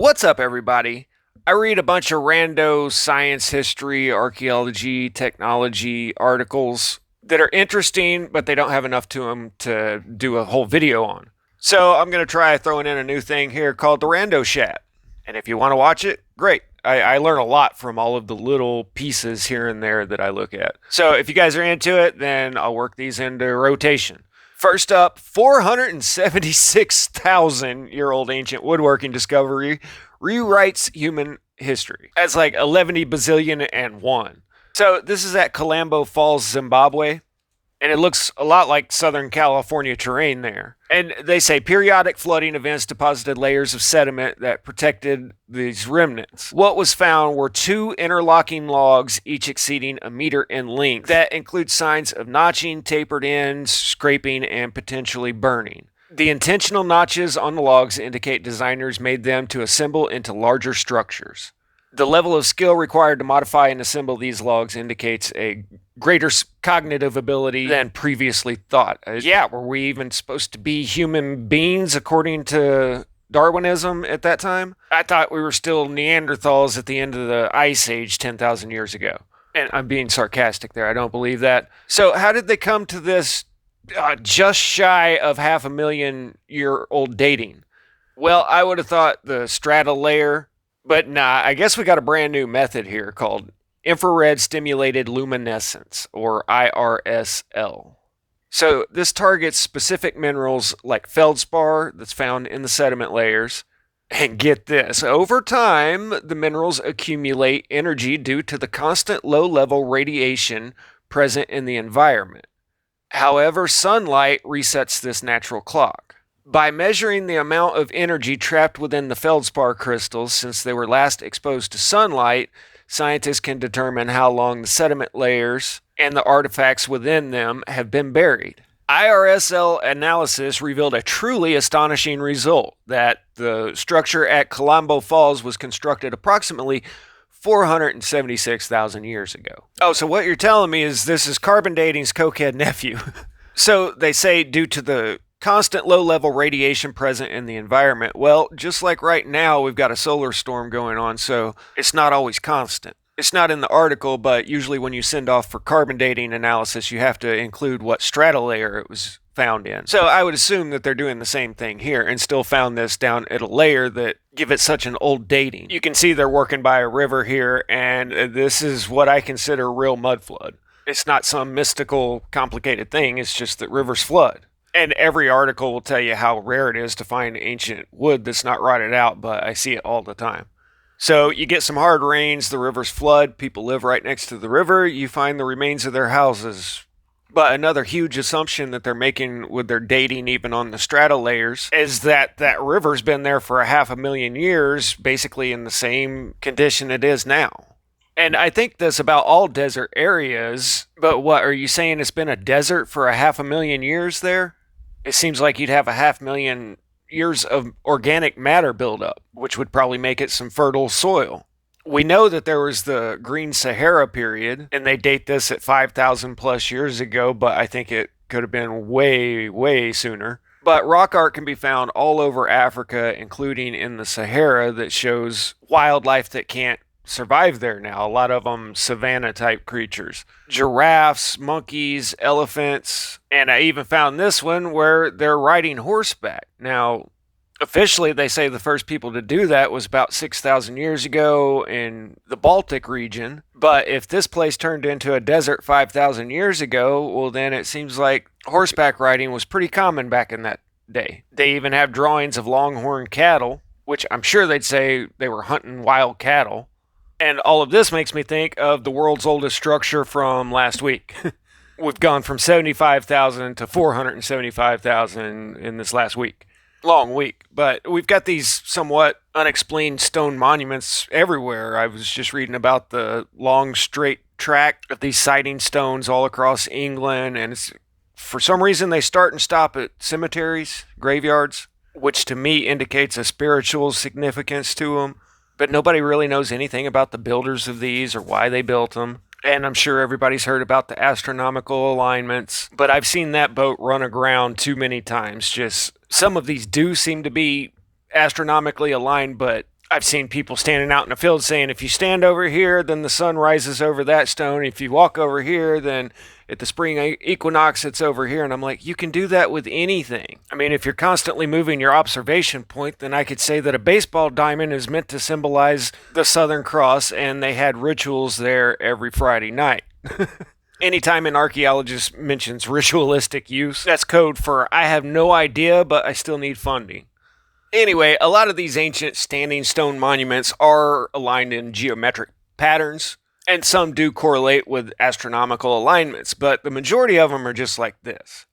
What's up, everybody? I read a bunch of rando science, history, archaeology, technology articles that are interesting, but they don't have enough to them to do a whole video on. So I'm going to try throwing in a new thing here called the Rando Shat. And if you want to watch it, great. I learn a lot from all of the little pieces here and there that I look at. So if you guys are into it, then I'll work these into rotation. First up, 476,000-year-old ancient woodworking discovery rewrites human history. That's like 11 bazillion and one. So this is at Kalambo Falls, Zimbabwe, and it looks a lot like Southern California terrain there. And they say periodic flooding events deposited layers of sediment that protected these remnants. What was found were two interlocking logs, each exceeding a meter in length, that include signs of notching, tapered ends, scraping, and potentially burning. The intentional notches on the logs indicate designers made them to assemble into larger structures. The level of skill required to modify and assemble these logs indicates a greater cognitive ability than previously thought. Were we even supposed to be human beings according to Darwinism at that time? I thought we were still Neanderthals at the end of the Ice Age 10,000 years ago. And I'm being sarcastic there. I don't believe that. So how did they come to this just shy of 500,000-year-old dating? Well, I would have thought the strata layer, but nah, I guess we got a brand new method here called infrared stimulated luminescence, or IRSL. So this targets specific minerals like feldspar that's found in the sediment layers. And get this, over time, the minerals accumulate energy due to the constant low-level radiation present in the environment. However, sunlight resets this natural clock. By measuring the amount of energy trapped within the feldspar crystals since they were last exposed to sunlight, scientists can determine how long the sediment layers and the artifacts within them have been buried. IRSL analysis revealed a truly astonishing result that the structure at Kalambo Falls was constructed approximately 476,000 years ago. Oh, so what you're telling me is this is carbon dating's cokehead nephew. So they say due to the constant low-level radiation present in the environment. Well, just like right now, we've got a solar storm going on, so it's not always constant. It's not in the article, but usually when you send off for carbon dating analysis, you have to include what strata layer it was found in. So I would assume that they're doing the same thing here and still found this down at a layer that give it such an old dating. You can see they're working by a river here, and this is what I consider real mud flood. It's not some mystical, complicated thing. It's just that rivers flood. And every article will tell you how rare it is to find ancient wood that's not rotted out, but I see it all the time. So you get some hard rains, the rivers flood, people live right next to the river, you find the remains of their houses. But another huge assumption that they're making with their dating, even on the strata layers, is that that river's been there for 500,000 years, basically in the same condition it is now. And I think this about all desert areas, but what, are you saying it's been a desert for 500,000 years there? It seems like you'd have 500,000 years of organic matter buildup, which would probably make it some fertile soil. We know that there was the Green Sahara period, and they date this at 5,000 plus years ago, but I think it could have been way, way sooner. But rock art can be found all over Africa, including in the Sahara, that shows wildlife that can't survive there now. A lot of them savanna type creatures. Giraffes, monkeys, elephants, and I even found this one where they're riding horseback. Now, officially they say the first people to do that was about 6,000 years ago in the Baltic region. But if this place turned into a desert 5,000 years ago, well then it seems like horseback riding was pretty common back in that day. They even have drawings of longhorn cattle, which I'm sure they'd say they were hunting wild cattle. And all of this makes me think of the world's oldest structure from last week. We've gone from 75,000 to 475,000 in this last week. Long week. But we've got these somewhat unexplained stone monuments everywhere. I was just reading about the long straight track of these sighting stones all across England. And for some reason they start and stop at cemeteries, graveyards, which to me indicates a spiritual significance to them. But nobody really knows anything about the builders of these or why they built them. And I'm sure everybody's heard about the astronomical alignments, but I've seen that boat run aground too many times. Just some of these do seem to be astronomically aligned, but I've seen people standing out in the field saying, if you stand over here, then the sun rises over that stone. If you walk over here, then at the spring equinox, it's over here. And I'm like, you can do that with anything. I mean, if you're constantly moving your observation point, then I could say that a baseball diamond is meant to symbolize the Southern Cross, and they had rituals there every Friday night. Anytime an archaeologist mentions ritualistic use, that's code for I have no idea, but I still need funding. Anyway, a lot of these ancient standing stone monuments are aligned in geometric patterns, and some do correlate with astronomical alignments, but the majority of them are just like this,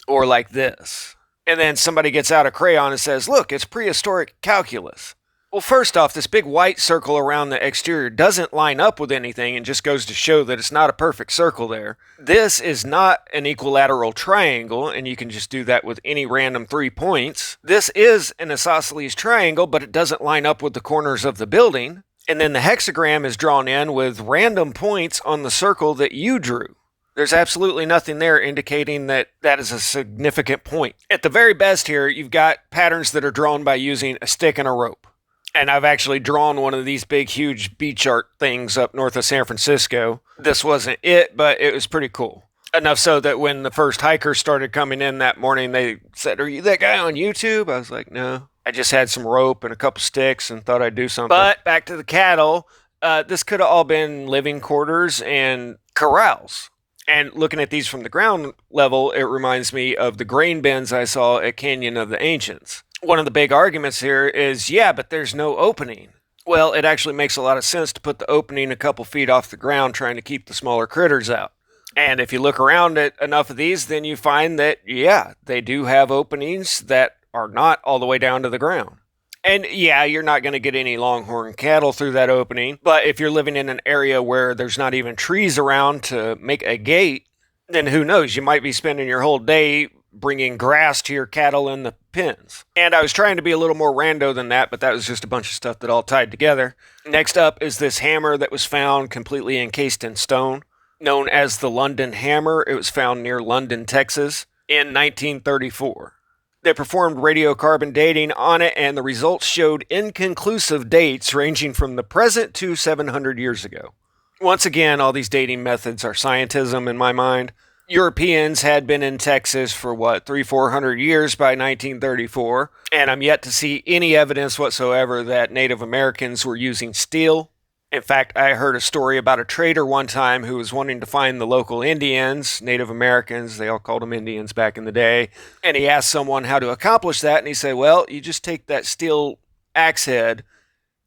or like this. And then somebody gets out a crayon and says, look, it's prehistoric calculus. Well, first off, this big white circle around the exterior doesn't line up with anything and just goes to show that it's not a perfect circle there. This is not an equilateral triangle, and you can just do that with any random 3 points. This is an isosceles triangle, but it doesn't line up with the corners of the building. And then the hexagram is drawn in with random points on the circle that you drew. There's absolutely nothing there indicating that that is a significant point. At the very best here, you've got patterns that are drawn by using a stick and a rope. And I've actually drawn one of these big, huge beach art things up north of San Francisco. This wasn't it, but it was pretty cool. Enough so that when the first hikers started coming in that morning, they said, are you that guy on YouTube? I was like, no. I just had some rope and a couple sticks and thought I'd do something. But back to the cattle, this could have all been living quarters and corrals. And looking at these from the ground level, it reminds me of the grain bins I saw at Canyon of the Ancients. One of the big arguments here is, yeah, but there's no opening. Well, it actually makes a lot of sense to put the opening a couple feet off the ground, trying to keep the smaller critters out. And if you look around at enough of these, then you find that, yeah, they do have openings that are not all the way down to the ground. And yeah, you're not going to get any longhorn cattle through that opening, but if you're living in an area where there's not even trees around to make a gate, then who knows, you might be spending your whole day bringing grass to your cattle in the pens. And I was trying to be a little more rando than that, but that was just a bunch of stuff that all tied together. Next up is this hammer that was found completely encased in stone, known as the London Hammer. It was found near London, Texas, in 1934. They performed radiocarbon dating on it, and the results showed inconclusive dates ranging from the present to 700 years ago. Once again, all these dating methods are scientism in my mind. Europeans had been in Texas for 300-400 years by 1934, and I'm yet to see any evidence whatsoever that Native Americans were using steel. In fact, I heard a story about a trader one time who was wanting to find the local Indians, Native Americans, they all called them Indians back in the day, and he asked someone how to accomplish that, and he said, well, you just take that steel axe head,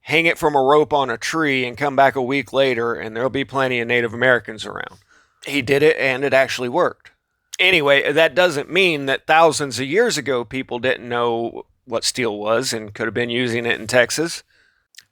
hang it from a rope on a tree, and come back a week later, and there'll be plenty of Native Americans around. He did it, and it actually worked. Anyway, that doesn't mean that thousands of years ago people didn't know what steel was and could have been using it in Texas.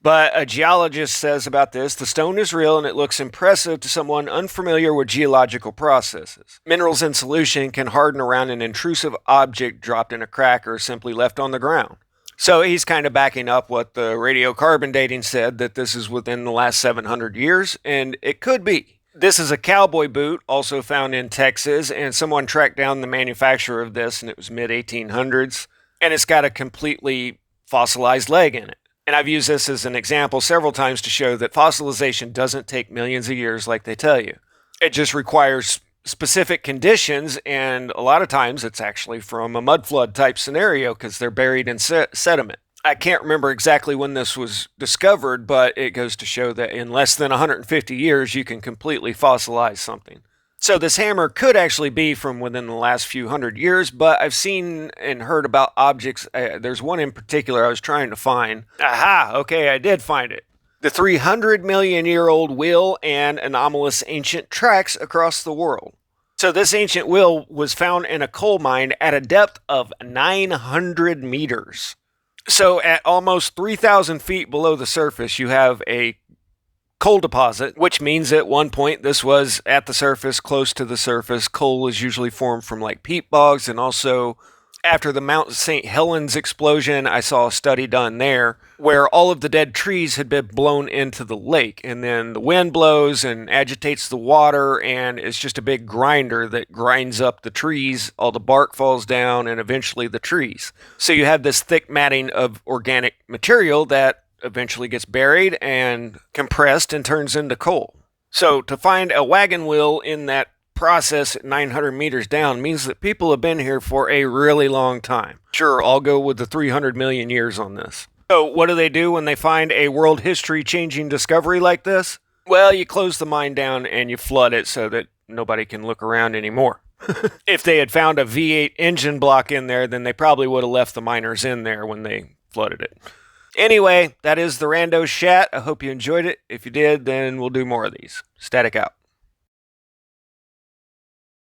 But a geologist says about this, the stone is real and it looks impressive to someone unfamiliar with geological processes. Minerals in solution can harden around an intrusive object dropped in a crack or simply left on the ground. So he's kind of backing up what the radiocarbon dating said, that this is within the last 700 years, and it could be. This is a cowboy boot, also found in Texas, and someone tracked down the manufacturer of this, and it was mid-1800s, and it's got a completely fossilized leg in it. And I've used this as an example several times to show that fossilization doesn't take millions of years like they tell you. It just requires specific conditions, and a lot of times it's actually from a mud flood type scenario because they're buried in sediment. I can't remember exactly when this was discovered, but it goes to show that in less than 150 years, you can completely fossilize something. So this hammer could actually be from within the last few hundred years, but I've seen and heard about objects. There's one in particular I was trying to find. Aha, okay, I did find it. The 300 million year old wheel and anomalous ancient tracks across the world. So this ancient wheel was found in a coal mine at a depth of 900 meters. So at almost 3,000 feet below the surface, you have a coal deposit, which means at one point this was at the surface, close to the surface. Coal is usually formed from like peat bogs, and also after the Mount St. Helens explosion, I saw a study done there where all of the dead trees had been blown into the lake, and then the wind blows and agitates the water, and it's just a big grinder that grinds up the trees. All the bark falls down, and eventually the trees. So you have this thick matting of organic material that eventually gets buried and compressed and turns into coal. So to find a wagon wheel in that process at 900 meters down means that people have been here for a really long time. Sure, I'll go with the 300 million years on this. So what do they do when they find a world history changing discovery like this? Well, you close the mine down and you flood it so that nobody can look around anymore. If they had found a V8 engine block in there, then they probably would have left the miners in there when they flooded it. Anyway, that is the Rando S.H.A.T. I hope you enjoyed it. If you did, then we'll do more of these. Static out.